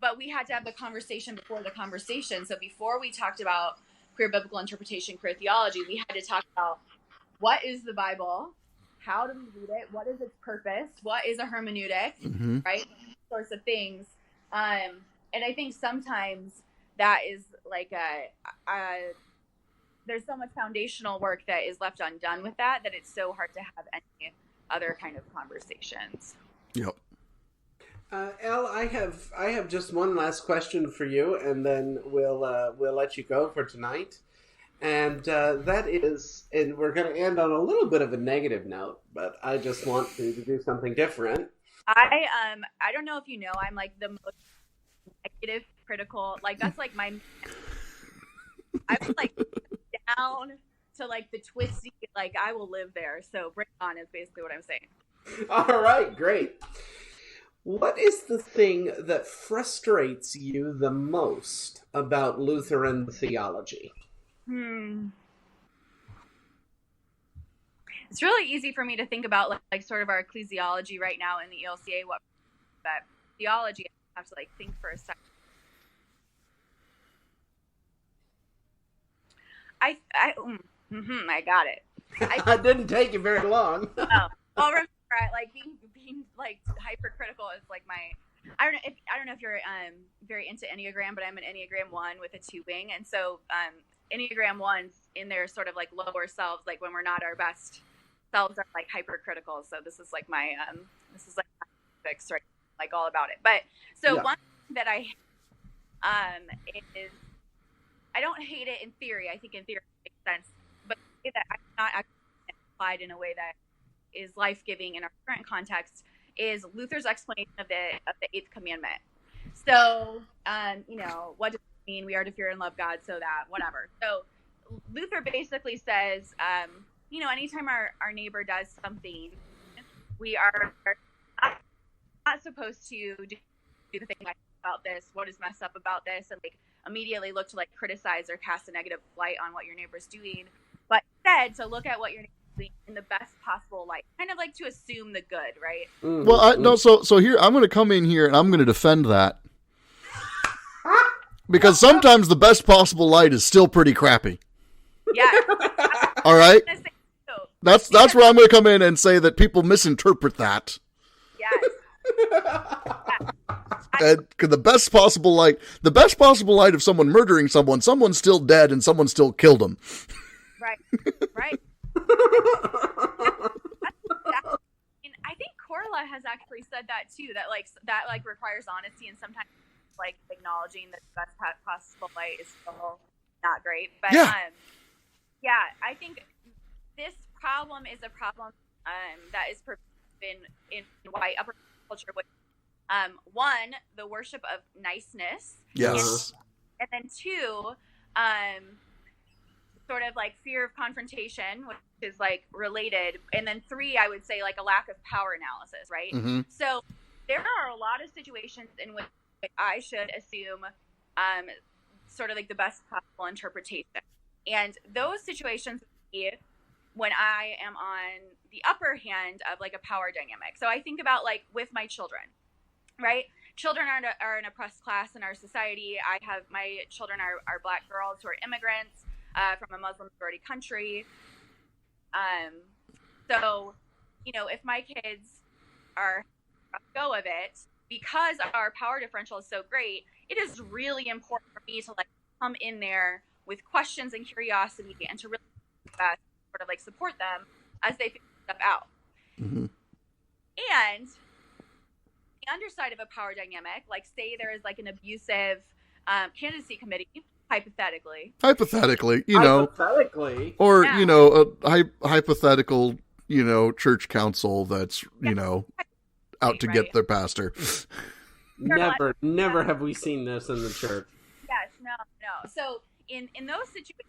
But we had to have the conversation before the conversation. So before we talked about queer biblical interpretation, queer theology, we had to talk about, what is the Bible? How do we read it? What is its purpose? What is a hermeneutic? Right? These sorts of things. And I think sometimes that is like there's so much foundational work that is left undone with that it's so hard to have any other kind of conversations. Yep. Elle, I have just one last question for you, and then we'll let you go for tonight. And that is, and we're going to end on a little bit of a negative note, but I just want to do something different. I don't know if you know, I'm like the most negative, critical, like that's like my, I'm like down to like the twisty, like I will live there. So bring it on is basically what I'm saying. All right, great. What is the thing that frustrates you the most about Lutheran theology? It's really easy for me to think about like sort of our ecclesiology right now in the ELCA, what that theology, I have to like think for a second. I got it. It didn't take you very long. Well, remember, like being like hypercritical is like my I don't know if you're very into Enneagram, but I'm an Enneagram 1 with a 2 wing, and so Enneagram 1s in their sort of like lower selves, like when we're not our best selves, are like hypercritical. So this is like my fix, right? Like all about it. But so one thing that I is, I don't hate it in theory. I think in theory it makes sense, but that I'm not actually applied in a way that is life-giving in our current context is Luther's explanation of the eighth commandment. So, what does it mean? We are to fear and love God, so that whatever. So Luther basically says, anytime our neighbor does something, we are not supposed to do the thing about this. What is messed up about this? And like immediately look to like criticize or cast a negative light on what your neighbor's doing, but instead to look at what your neighbor's doing in the best possible light, kind of like to assume the good, right? Mm-hmm. Well, so here I'm going to come in here and I'm going to defend that because sometimes the best possible light is still pretty crappy. Yeah. All right. That's where I'm going to come in and say that people misinterpret that. Yes. And the best possible light of someone murdering someone's still dead and someone still killed them. Right. And I think Corla has actually said that too, that requires honesty and sometimes like acknowledging that the best possible light is still not great. But I think this problem is a problem that is in white upper culture, which one, the worship of niceness. Yes. And then two, sort of like fear of confrontation, which is like related. And then three, I would say like a lack of power analysis, right? Mm-hmm. So there are a lot of situations in which I should assume sort of like the best possible interpretation. And those situations would be when I am on the upper hand of like a power dynamic. So I think about like with my children, right? Children are an oppressed class in our society. My children are Black girls who are immigrants from a Muslim majority country. So, if my kids are go of it, because our power differential is so great, it is really important for me to like come in there with questions and curiosity and to really sort of like support them as they figure stuff out. Mm-hmm. And the underside of a power dynamic, like say there is like an abusive candidacy committee, hypothetically, or a hypothetical, church council that's out to get their pastor. Never have we seen this in the church. Yes, no. So in those situations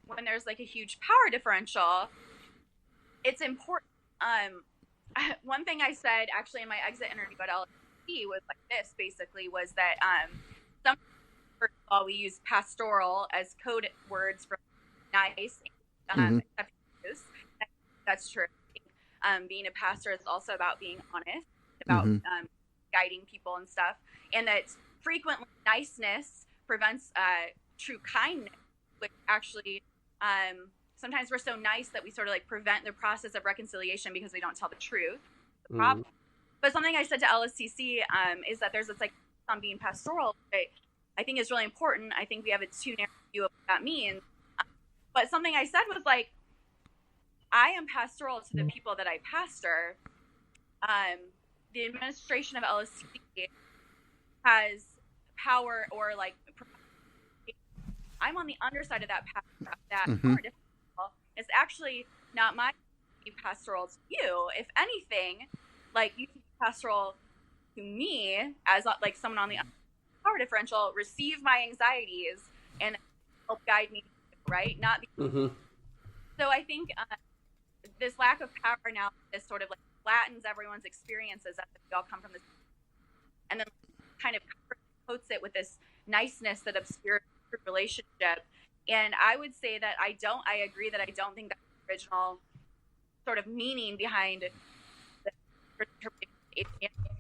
when there's like a huge power differential, it's important. One thing I said actually in my exit interview at LSE was like this, basically, was that first of all, we use pastoral as code words for nice. That's true. Being a pastor is also about being honest, about guiding people and stuff, and that frequently niceness prevents true kindness, which actually sometimes we're so nice that we sort of like prevent the process of reconciliation because we don't tell the truth. The problem. But something I said to LSCC is that there's this like on being pastoral that I think is really important. I think we have a too narrow view of what that means. But something I said was like, I am pastoral to the people that I pastor. The administration of LSCC has power or like I'm on the underside of that power differential. It's actually not my pastoral to you. If anything, like you can be pastoral to me as like someone on the power differential, receive my anxieties and help guide me, right? Not the So I think this lack of power analysis sort of like flattens everyone's experiences as if we all come from this, and then kind of coats it with this niceness that obscures the relationship. And I would say that I agree that I don't think that's the original sort of meaning behind the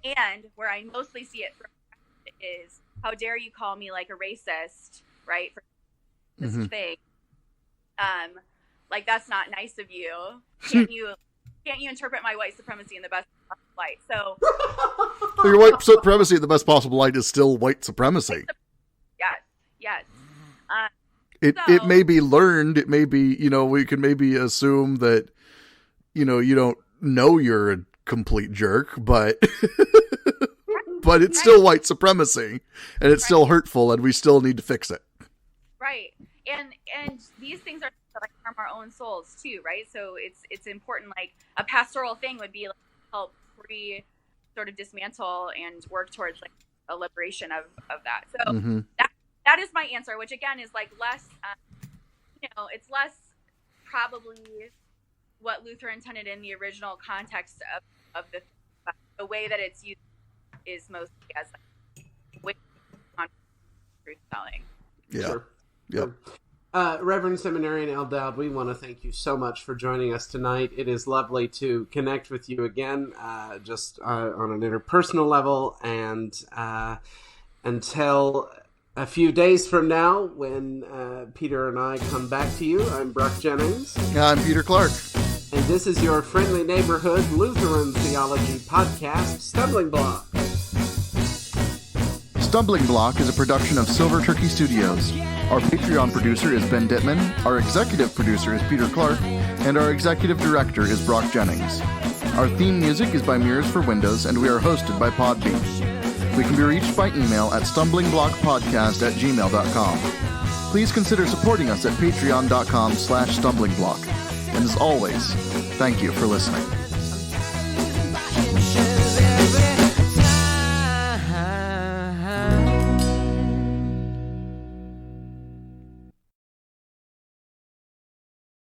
and where I mostly see it from is, how dare you call me like a racist, right? For this thing. Like that's not nice of you. Can't you interpret my white supremacy in the best light. So Your white supremacy in the best possible light is still white supremacy. Yes. It may be learned. It may be, we can maybe assume that, you don't know you're a complete jerk, but but it's still white supremacy, and it's still hurtful, and we still need to fix it. Right. And these things are like harm our own souls too, right? So it's important. Like a pastoral thing would be like help sort of dismantle and work towards like a liberation of that. So that is my answer, which again is like less, it's less probably what Luther intended in the original context of the way that it's used is mostly as like way on truth telling. Yeah. Sure. Yep. Reverend Seminarian Elle Dowd, we want to thank you so much for joining us tonight. It is lovely to connect with you again, just on an interpersonal level, and until a few days from now, when Peter and I come back to you, I'm Brach Jennings. I'm Peter Clark. And this is your friendly neighborhood Lutheran theology podcast, Stumbling Block. Stumbling Block is a production of Silver Turkey Studios. Our Patreon producer is Ben Dittman, our executive producer is Peter Clark, and our executive director is Brach Jennings. Our theme music is by Mirrors for Windows, and we are hosted by Podbean. We can be reached by email at stumblingblockpodcast@gmail.com. Please consider supporting us at patreon.com/stumblingBlock. And as always, thank you for listening.